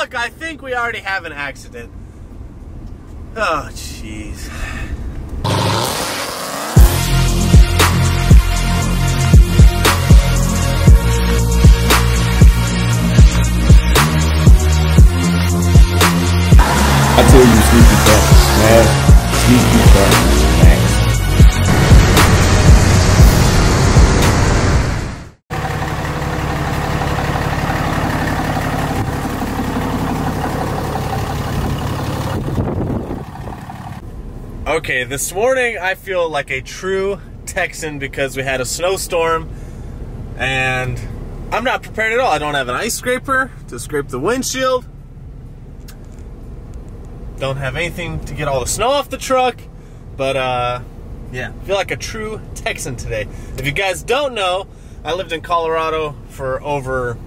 look, I think we already have an accident. Oh, jeez. I tell you, sneaky bastard, man. Sneaky bastard, man. Okay, this morning I feel like a true Texan because we had a snowstorm and I'm not prepared at all. I don't have an ice scraper to scrape the windshield. Don't have anything to get all the snow off the truck. But yeah, I feel like a true Texan today. If you guys don't know, I lived in Colorado for over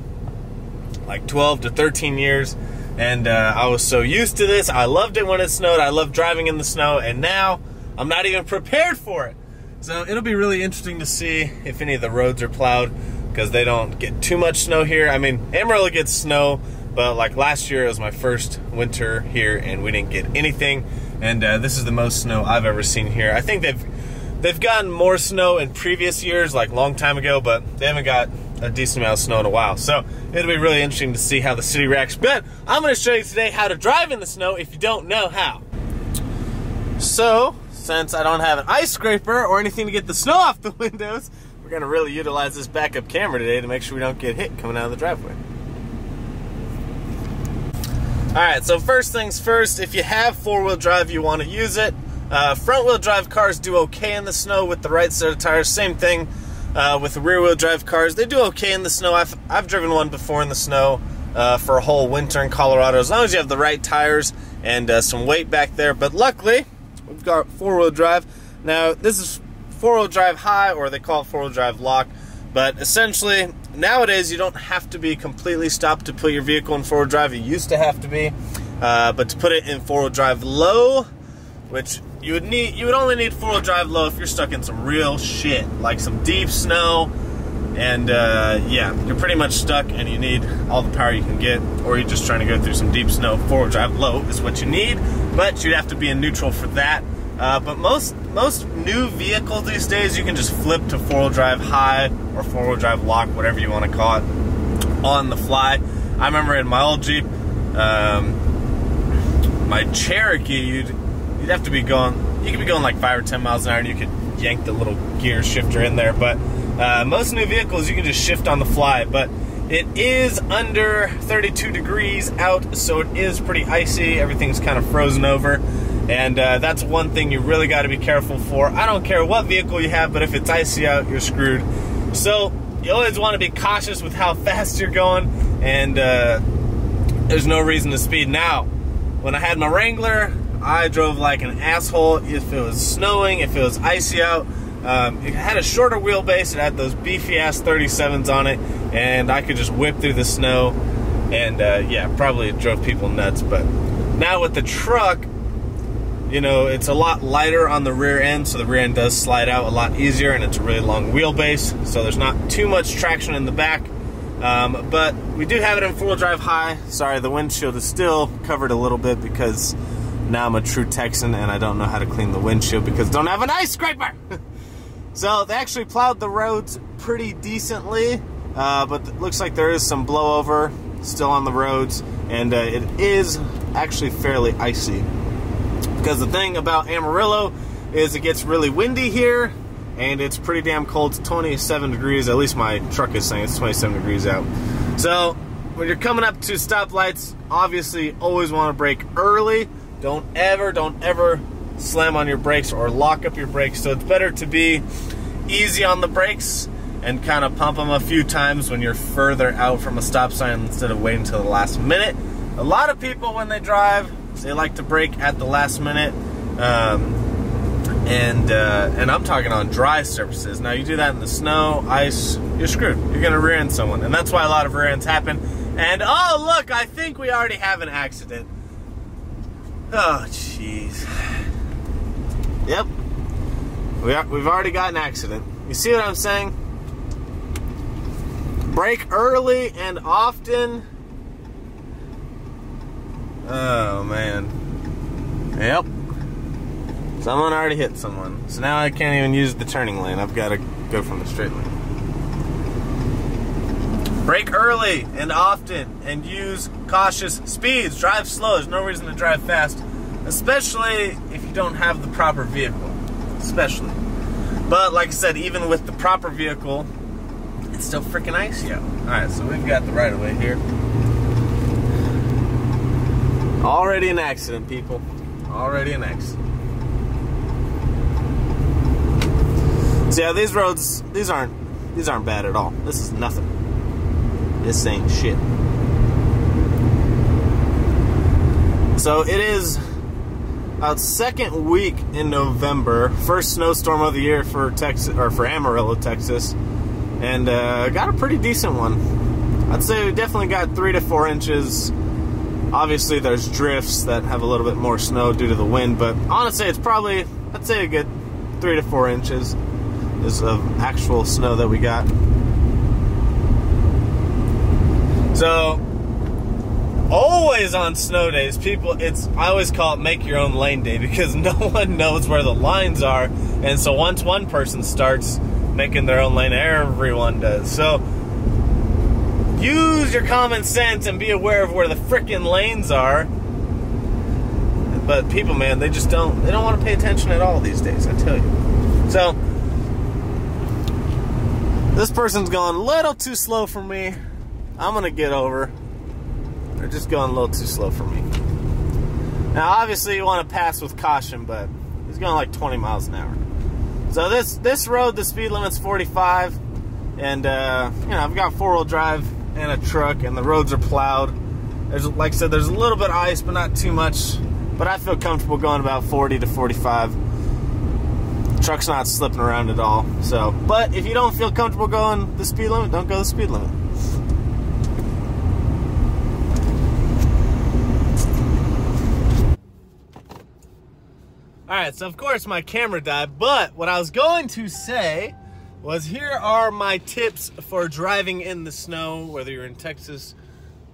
like 12 to 13 years. And I was so used to this. I loved it when it snowed. I loved driving in the snow. And now I'm not even prepared for it. So it'll be really interesting to see if any of the roads are plowed, because they don't get too much snow here. I mean, Amarillo gets snow, but like last year it was my first winter here and we didn't get anything. And this is the most snow I've ever seen here. I think they've gotten more snow in previous years, like long time ago, but they haven't got a decent amount of snow in a while. So it'll be really interesting to see how the city reacts. But I'm going to show you today how to drive in the snow if you don't know how. So since I don't have an ice scraper or anything to get the snow off the windows, we're going to really utilize this backup camera today to make sure we don't get hit coming out of the driveway. Alright, so first things first, if you have four-wheel drive, you want to use it. Front-wheel drive cars do okay in the snow with the right set of tires. Same thing with the rear-wheel drive cars. They do okay in the snow. I've driven one before in the snow for a whole winter in Colorado, as long as you have the right tires and some weight back there. But luckily, we've got four-wheel drive. Now, this is four-wheel drive high, or they call it four-wheel drive lock. But essentially, nowadays you don't have to be completely stopped to put your vehicle in four-wheel drive. You used to have to be, but to put it in four-wheel drive low, which you would only need four-wheel drive low if you're stuck in some real shit, like some deep snow, and yeah, you're pretty much stuck and you need all the power you can get, or you're just trying to go through some deep snow. Four-wheel drive low is what you need, but you'd have to be in neutral for that. But most new vehicles these days, you can just flip to four-wheel drive high or four-wheel drive lock, whatever you want to call it, on the fly. I remember in my old Jeep, my Cherokee, you'd have to be going, you could be going like 5 or 10 miles an hour and you could yank the little gear shifter in there. But most new vehicles, you can just shift on the fly. But it is under 32 degrees out, so it is pretty icy. Everything's kind of frozen over. And that's one thing you really got to be careful for. I don't care what vehicle you have, but if it's icy out, you're screwed. So you always want to be cautious with how fast you're going, and there's no reason to speed. Now, when I had my Wrangler, I drove like an asshole if it was snowing, if it was icy out. It had a shorter wheelbase, it had those beefy-ass 37s on it, and I could just whip through the snow, and yeah, probably drove people nuts. But now with the truck, you know, it's a lot lighter on the rear end, so the rear end does slide out a lot easier, and it's a really long wheelbase, so there's not too much traction in the back. But we do have it in four-wheel drive high. Sorry, the windshield is still covered a little bit because now I'm a true Texan and I don't know how to clean the windshield because I don't have an ice scraper. So they actually plowed the roads pretty decently, but it looks like there is some blowover still on the roads, and it is actually fairly icy. Because the thing about Amarillo is it gets really windy here, and it's pretty damn cold. It's 27 degrees, at least my truck is saying it's 27 degrees out. So when you're coming up to stoplights, obviously always want to brake early. Don't ever slam on your brakes or lock up your brakes. So it's better to be easy on the brakes and kind of pump them a few times when you're further out from a stop sign instead of waiting until the last minute. A lot of people, when they drive, they like to brake at the last minute, and I'm talking on dry surfaces. Now you do that in the snow, ice, you're screwed. You're gonna rear end someone, and that's why a lot of rear ends happen. And oh look, I think we already have an accident. Oh jeez. Yep, we've already got an accident. You see what I'm saying? Brake early and often. Oh, man. Yep. Someone already hit someone. So now I can't even use the turning lane. I've got to go from the straight lane. Brake early and often and use cautious speeds. Drive slow. There's no reason to drive fast, especially if you don't have the proper vehicle. Especially. But like I said, even with the proper vehicle, it's still freaking icy out. Alright, so we've got the right of way here. Already an accident, people. Already an accident. So yeah, these roads, these aren't bad at all. This is nothing. This ain't shit. So it is about second week in November, first snowstorm of the year for Texas, or for Amarillo, Texas, and got a pretty decent one. I'd say we definitely got 3 to 4 inches. Obviously, there's drifts that have a little bit more snow due to the wind, but honestly, it's probably, I'd say, a good 3 to 4 inches is of actual snow that we got. So, always on snow days, people, I always call it make your own lane day, because no one knows where the lines are, and so once one person starts making their own lane, everyone does. So, use your common sense and be aware of where the frickin' lanes are. But people, man, they don't want to pay attention at all these days, I tell you. So, this person's going a little too slow for me. I'm gonna get over. They're just going a little too slow for me. Now, obviously, you want to pass with caution, but he's going like 20 miles an hour. So this road, the speed limit's 45, and you know, I've got 4-wheel drive and a truck, and the roads are plowed. There's, like I said, there's a little bit of ice, but not too much. But I feel comfortable going about 40 to 45. The truck's not slipping around at all. So, but if you don't feel comfortable going the speed limit, don't go the speed limit. Alright, so of course my camera died, but what I was going to say was here are my tips for driving in the snow, whether you're in Texas,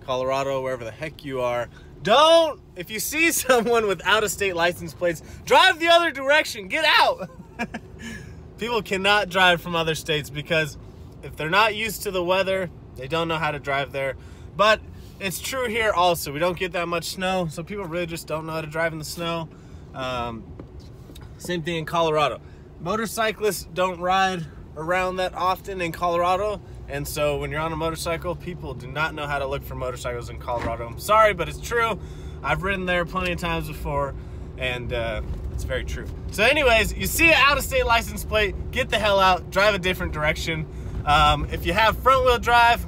Colorado, wherever the heck you are. If you see someone with out-of-state license plates, drive the other direction, get out! People cannot drive from other states because if they're not used to the weather, they don't know how to drive there. But it's true here also. We don't get that much snow, so people really just don't know how to drive in the snow. Same thing in Colorado. Motorcyclists don't ride around that often in Colorado, and so when you're on a motorcycle, people do not know how to look for motorcycles in Colorado. I'm sorry, but it's true. I've ridden there plenty of times before, and it's very true. So anyways, you see an out-of-state license plate, get the hell out, drive a different direction. If you have front-wheel drive,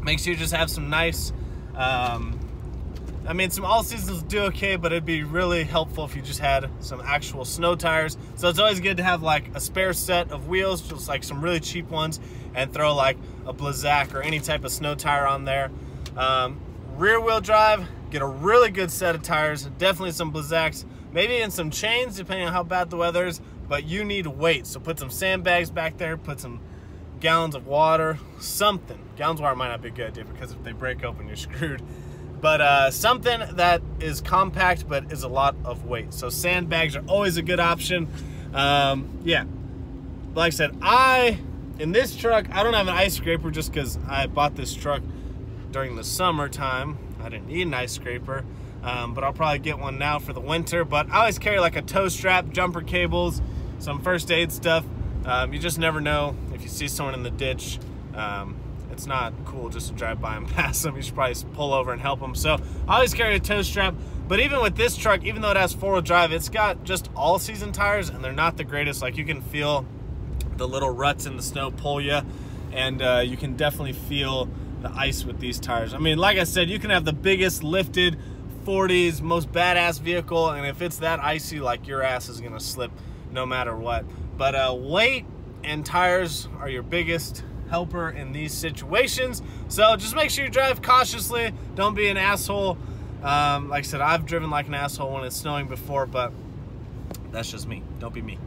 make sure you just have some nice, I mean, some all-seasons do okay, but it'd be really helpful if you just had some actual snow tires. So it's always good to have like a spare set of wheels, just like some really cheap ones, and throw like a Blizzak or any type of snow tire on there. Rear-wheel drive, get a really good set of tires, definitely some Blizzaks, maybe in some chains, depending on how bad the weather is, but you need weight. So put some sandbags back there, put some gallons of water, something. Gallons of water might not be a good idea because if they break open, you're screwed. But something that is compact but is a lot of weight. So sandbags are always a good option. Yeah, like I said, in this truck, I don't have an ice scraper just because I bought this truck during the summertime. I didn't need an ice scraper, but I'll probably get one now for the winter. But I always carry like a tow strap, jumper cables, some first aid stuff. You just never know if you see someone in the ditch. It's not cool just to drive by and pass them. You should probably pull over and help them. So I always carry a tow strap. But even with this truck, even though it has 4-wheel drive, it's got just all-season tires, and they're not the greatest. Like, you can feel the little ruts in the snow pull you, and you can definitely feel the ice with these tires. I mean, like I said, you can have the biggest lifted 40s, most badass vehicle, and if it's that icy, like, your ass is gonna slip no matter what. But weight and tires are your biggest helper in these situations. So just make sure you drive cautiously. Don't be an asshole. Like I said, I've driven like an asshole when it's snowing before, but that's just me. Don't be me.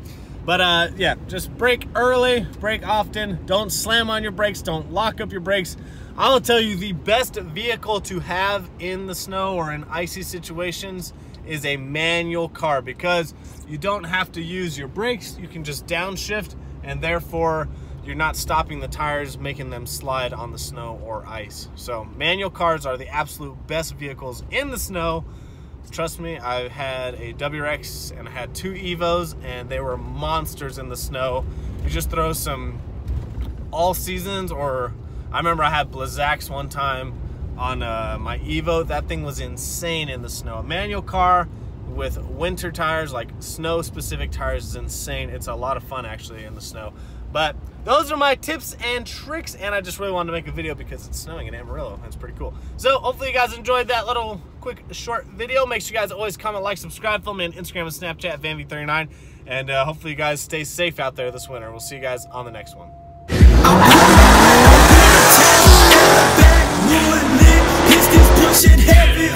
But yeah, just brake early, brake often. Don't slam on your brakes. Don't lock up your brakes. I'll tell you the best vehicle to have in the snow or in icy situations is a manual car, because you don't have to use your brakes. You can just downshift, and therefore you're not stopping the tires, making them slide on the snow or ice. So manual cars are the absolute best vehicles in the snow. Trust me, I had a WRX and I had 2 Evos, and they were monsters in the snow. You just throw some all seasons, or I remember I had Blizzaks one time on my Evo. That thing was insane in the snow. A manual car with winter tires, like snow specific tires, is insane. It's a lot of fun actually in the snow. But those are my tips and tricks, and I just really wanted to make a video because it's snowing in Amarillo. That's pretty cool. So hopefully you guys enjoyed that little quick short video. Make sure you guys always comment, like, subscribe, follow me on Instagram and Snapchat, VanV39, and hopefully you guys stay safe out there this winter. We'll see you guys on the next one. Pushing heavy